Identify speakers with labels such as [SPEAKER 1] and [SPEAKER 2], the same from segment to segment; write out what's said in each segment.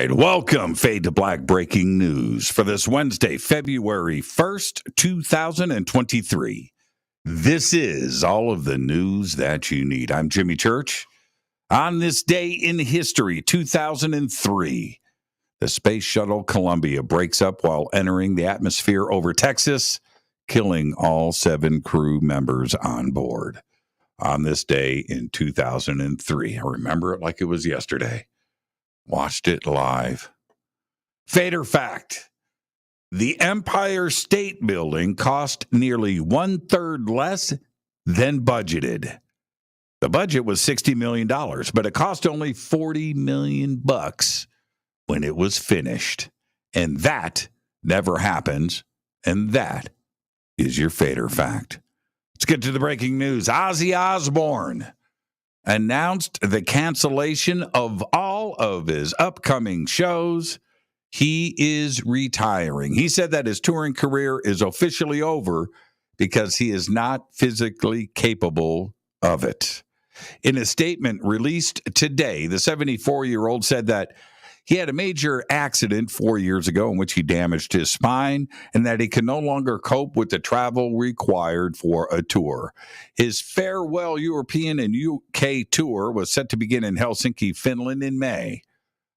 [SPEAKER 1] right, welcome, Fade to Black breaking news for this Wednesday, February 1st, 2023. This is all of the news that you need. I'm Jimmy Church. On this day in history, 2003, the Space Shuttle Columbia breaks up while entering the atmosphere over Texas, killing all 7 crew members on board. On this day in 2003, I remember it like it was yesterday. Watched it live. Fader fact: the Empire State Building cost nearly 1/3 less than budgeted. The budget was $60 million, but it cost only $40 million when it was finished. And that never happens. And that is your Fader fact. Let's get to the breaking news. Ozzy Osbourne announced the cancellation of all of his upcoming shows. He is retiring. He said that his touring career is officially over because he is not physically capable of it. In a statement released today, the 74-year-old said that he had a major accident 4 years ago in which he damaged his spine and that he can no longer cope with the travel required for a tour. His farewell European and UK tour was set to begin in Helsinki, Finland in May.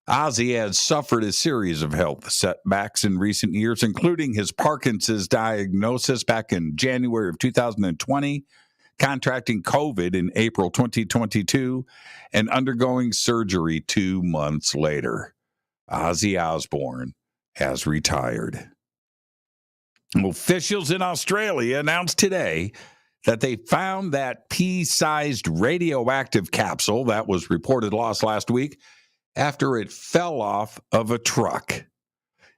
[SPEAKER 1] Ozzy has suffered a series of health setbacks in recent years, including his Parkinson's diagnosis back in January of 2020, contracting COVID in April 2022, and undergoing surgery 2 months later. Ozzy Osbourne has retired. Officials in Australia announced today that they found that pea-sized radioactive capsule that was reported lost last week after it fell off of a truck.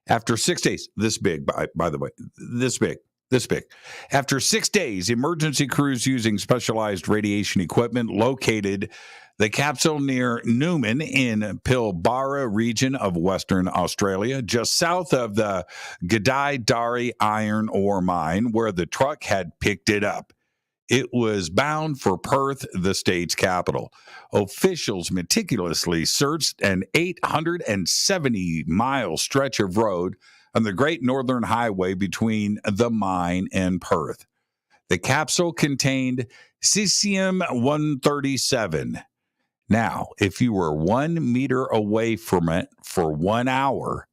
[SPEAKER 1] After 6 days, this big, by the way, this big. After 6 days, emergency crews using specialized radiation equipment located the capsule near Newman in Pilbara region of Western Australia, just south of the Gudai-Darri iron ore mine where the truck had picked it up. It was bound for Perth, the state's capital. Officials meticulously searched an 870-mile stretch of road on the Great Northern Highway between the mine and Perth. The capsule contained cesium-137. Now, if you were 1 meter away from it for 1 hour,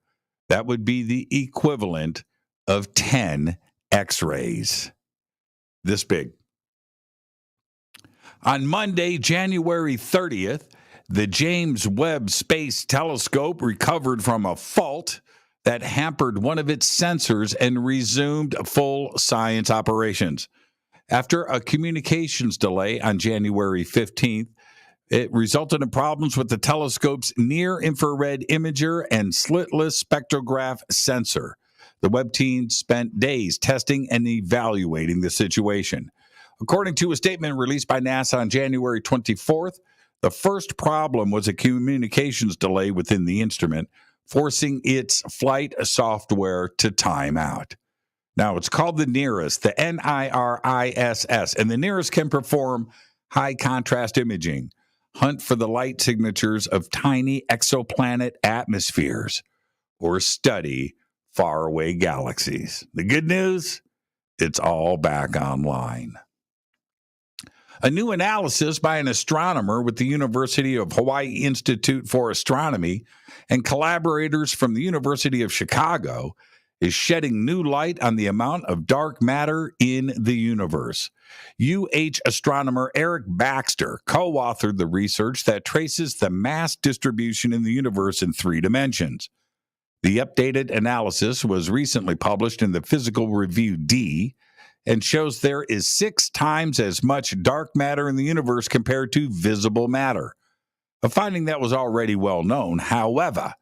[SPEAKER 1] that would be the equivalent of 10 X-rays. This big. On Monday, January 30th, the James Webb Space Telescope recovered from a fault that hampered one of its sensors and resumed full science operations. After a communications delay on January 15th, it resulted in problems with the telescope's near-infrared imager and slitless spectrograph sensor. The Webb team spent days testing and evaluating the situation. According to a statement released by NASA on January 24th, the first problem was a communications delay within the instrument, forcing its flight software to time out. Now, it's called the NIRISS, the NIRISS, and the NIRISS can perform high-contrast imaging, hunt for the light signatures of tiny exoplanet atmospheres, or study faraway galaxies. The good news? It's all back online. A new analysis by an astronomer with the University of Hawaii Institute for Astronomy and collaborators from the University of Chicago is shedding new light on the amount of dark matter in the universe. UH astronomer Eric Baxter co-authored the research that traces the mass distribution in the universe in 3 dimensions. The updated analysis was recently published in the Physical Review D and shows there is 6 times as much dark matter in the universe compared to visible matter, a finding that was already well known. However,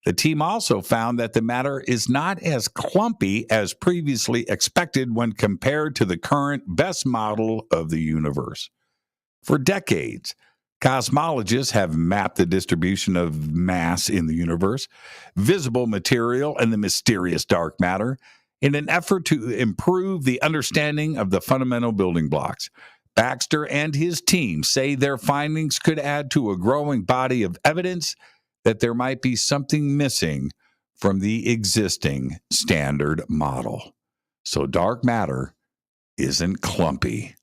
[SPEAKER 1] the team also found that the matter is not as clumpy as previously expected when compared to the current best model of the universe. For decades, cosmologists have mapped the distribution of mass in the universe, visible material, and the mysterious dark matter in an effort to improve the understanding of the fundamental building blocks. Baxter and his team say their findings could add to a growing body of evidence that there might be something missing from the existing standard model. So dark matter isn't clumpy.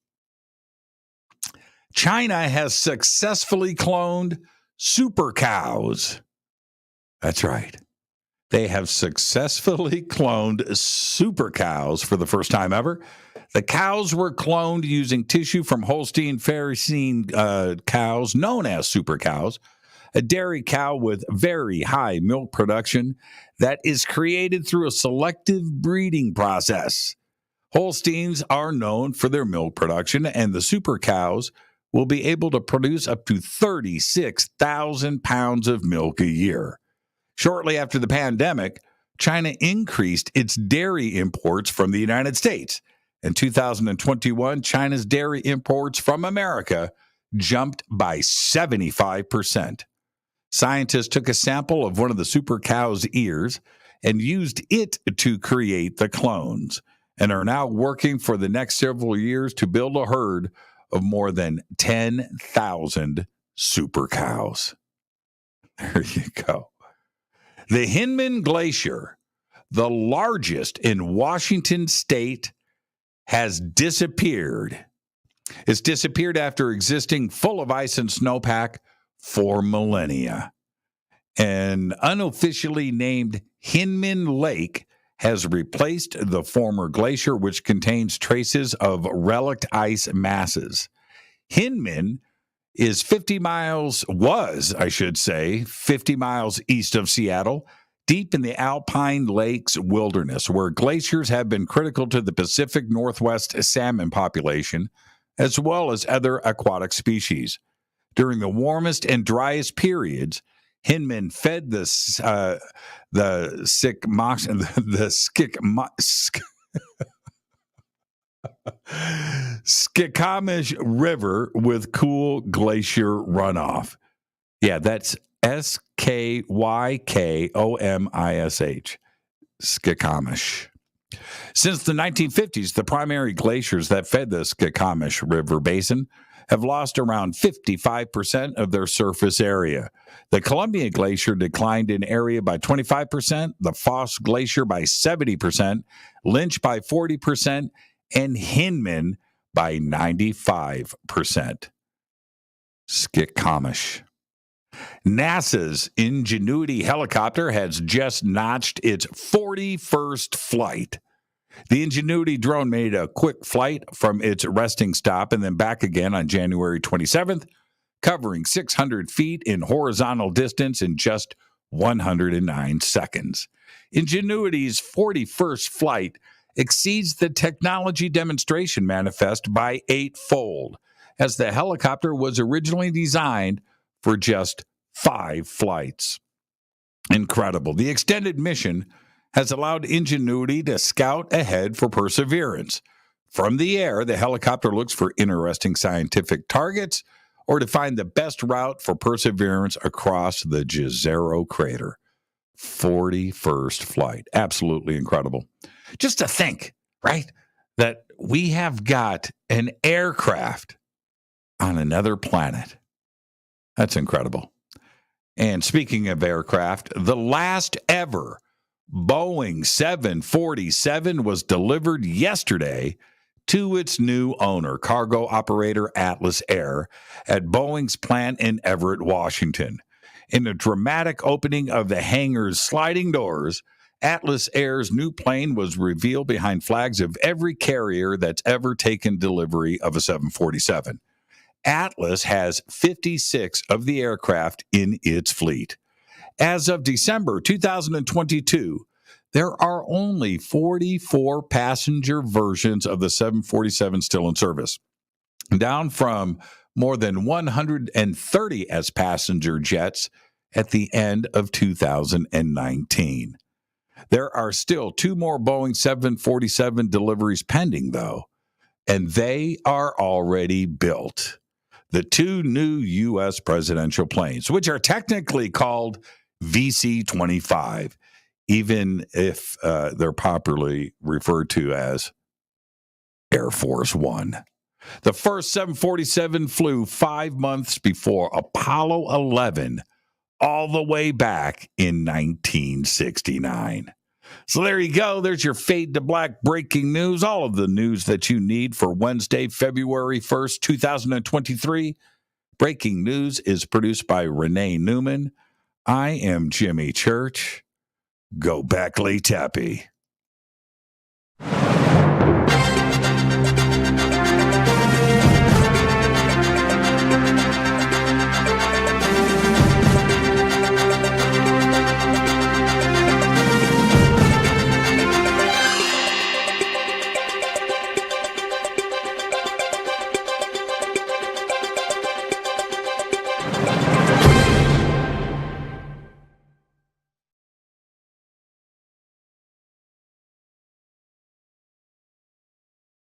[SPEAKER 1] China has successfully cloned super cows. That's right. They have successfully cloned super cows for the first time ever. The cows were cloned using tissue from Holstein Friesian cows known as super cows, a dairy cow with very high milk production that is created through a selective breeding process. Holsteins are known for their milk production, and the super cows will be able to produce up to 36,000 pounds of milk a year. Shortly after the pandemic, China increased its dairy imports from the United States. In 2021, China's dairy imports from America jumped by 75%. Scientists took a sample of one of the super cow's ears and used it to create the clones, and are now working for the next several years to build a herd of more than 10,000 super cows. There you go. The Hinman Glacier, the largest in Washington state, has disappeared. It's disappeared after existing full of ice and snowpack for millennia. An unofficially named Hinman Lake has replaced the former glacier, which contains traces of relict ice masses. Hinman was 50 miles east of Seattle, deep in the Alpine Lakes wilderness, where glaciers have been critical to the Pacific Northwest salmon population, as well as other aquatic species. During the warmest and driest periods, Hinman fed the Skykomish River with cool glacier runoff. Yeah, that's Skykkomish. Skykomish. Since the 1950s, the primary glaciers that fed the Skykomish River basin have lost around 55% of their surface area. The Columbia Glacier declined in area by 25%, the Foss Glacier by 70%, Lynch by 40%, and Hinman by 95%. Skykomish. NASA's Ingenuity helicopter has just notched its 41st flight. The Ingenuity drone made a quick flight from its resting stop and then back again on January 27th, covering 600 feet in horizontal distance in just 109 seconds. Ingenuity's 41st flight exceeds the technology demonstration manifest by 8-fold, as the helicopter was originally designed for just 5 flights. Incredible. The extended mission has allowed Ingenuity to scout ahead for Perseverance. From the air, the helicopter looks for interesting scientific targets or to find the best route for Perseverance across the Jezero crater. 41st flight. Absolutely incredible. Just to think, right, that we have got an aircraft on another planet. That's incredible. And speaking of aircraft, the last ever Boeing 747 was delivered yesterday to its new owner, cargo operator Atlas Air, at Boeing's plant in Everett, Washington. In a dramatic opening of the hangar's sliding doors, Atlas Air's new plane was revealed behind flags of every carrier that's ever taken delivery of a 747. Atlas has 56 of the aircraft in its fleet. As of December 2022, there are only 44 passenger versions of the 747 still in service, down from more than 130 as passenger jets at the end of 2019. There are still 2 more Boeing 747 deliveries pending, though, and they are already built. The 2 new U.S. presidential planes, which are technically called VC-25, even if they're popularly referred to as Air Force One. The first 747 flew 5 months before Apollo 11 all the way back in 1969. So there you go. There's your Fade to Black breaking news. All of the news that you need for Wednesday, February 1st, 2023. Breaking news is produced by Renee Newman. I am Jimmy Church. Go Beckley Tappy.